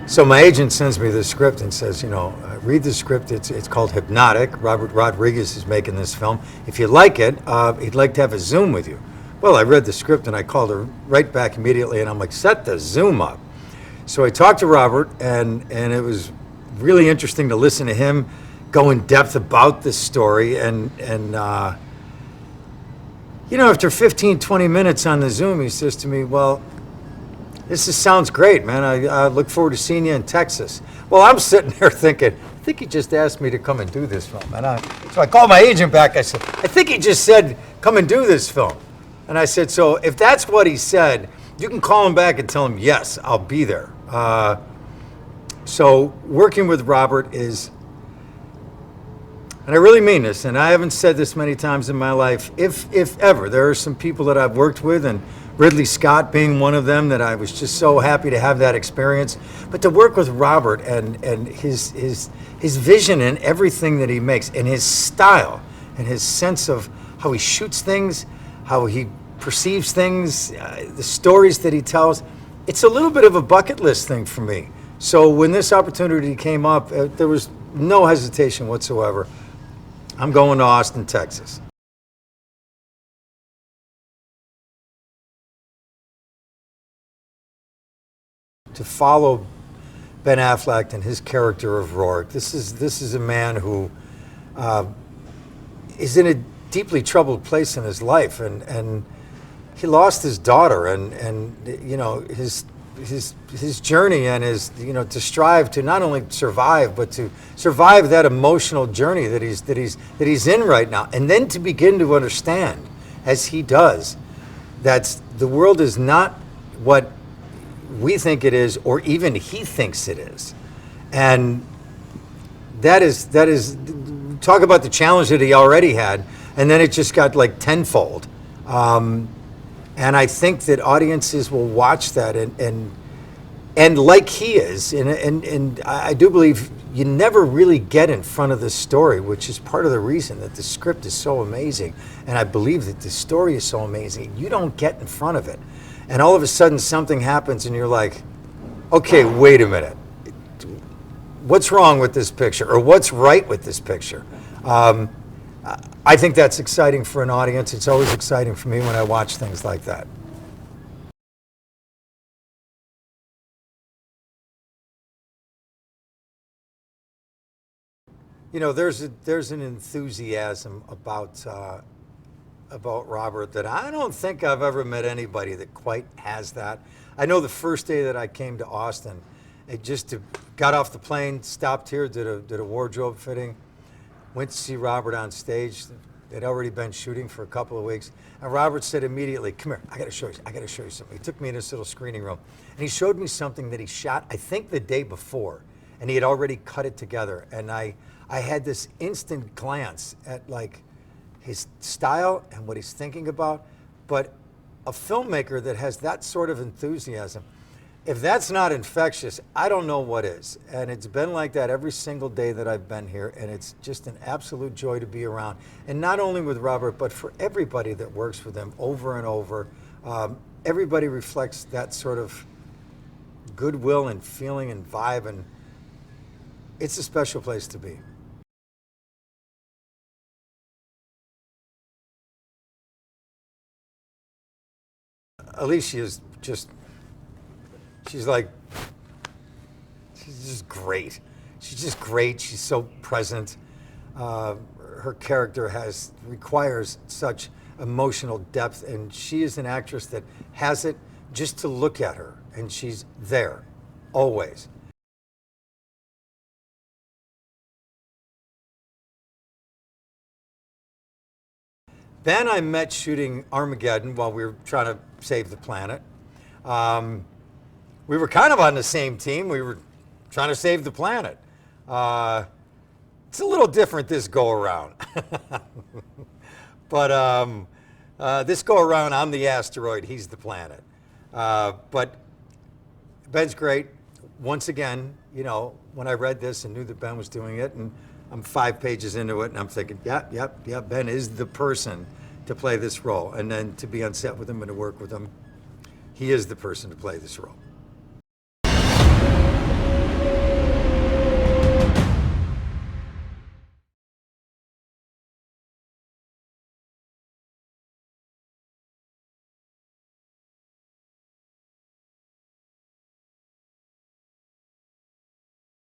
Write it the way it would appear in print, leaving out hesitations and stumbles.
So my agent sends me the script and says, read the script. It's called Hypnotic. Robert Rodriguez is making this film. If you like it, he'd like to have a Zoom with you. Well, I read the script and I called her right back immediately, and I'm like, set the Zoom up. So I talked to Robert, and it was really interesting to listen to him go in depth about this story. And after 15, 20 minutes on the Zoom, he says to me, well, sounds great, man. I look forward to seeing you in Texas. Well, I'm sitting there thinking, I think he just asked me to come and do this film. So I called my agent back. I said, I think he just said, come and do this film. And I said, so if that's what he said, you can call him back and tell him, yes, I'll be there. So working with Robert is, and I really mean this, and I haven't said this many times in my life, if ever, there are some people that I've worked with, and Ridley Scott being one of them, that I was just so happy to have that experience. But to work with Robert and his vision and everything that he makes, and his style and his sense of how he shoots things, how he perceives things, the stories that he tells, it's a little bit of a bucket list thing for me. So when this opportunity came up, there was no hesitation whatsoever. I'm going to Austin, Texas. To follow Ben Affleck and his character of Rourke, this is a man who is in a deeply troubled place in his life, and he lost his daughter, and his journey and his to strive to not only survive, but to survive that emotional journey that he's in right now, and then to begin to understand, as he does, that the world is not what we think it is, or even he thinks it is. And that is talk about the challenge that he already had, and then it just got like tenfold. And I think that audiences will watch that and like he is, and I do believe you never really get in front of the story, which is part of the reason that the script is so amazing, and I believe that the story is so amazing. You don't get in front of it. And all of a sudden something happens and you're like, okay, wait a minute. What's wrong with this picture? Or what's right with this picture? I think that's exciting for an audience. It's always exciting for me when I watch things like that. There's an enthusiasm about Robert that I don't think I've ever met anybody that quite has that. I know the first day that I came to Austin, got off the plane, stopped here, did a wardrobe fitting, went to see Robert on stage. They'd already been shooting for a couple of weeks, and Robert said immediately, "Come here, I got to show you something." He took me in this little screening room, and he showed me something that he shot, I think, the day before, and he had already cut it together. And I had this instant glance at his style and what he's thinking about, but a filmmaker that has that sort of enthusiasm, if that's not infectious, I don't know what is. And it's been like that every single day that I've been here, and it's just an absolute joy to be around. And not only with Robert, but for everybody that works with him over and over. Everybody reflects that sort of goodwill and feeling and vibe, and it's a special place to be. Alicia is she's just great. She's just great. She's so present. Her character requires such emotional depth, and she is an actress that has it just to look at her, and she's there, always. Ben I met shooting Armageddon while we were trying to save the planet. We were kind of on the same team. We were trying to save the planet. It's a little different this go around. But this go around, I'm the asteroid, he's the planet. But Ben's great. Once again, when I read this and knew that Ben was doing it, and I'm 5 pages into it, and I'm thinking, yeah, Ben is the person to play this role. And then to be on set with him and to work with him, he is the person to play this role.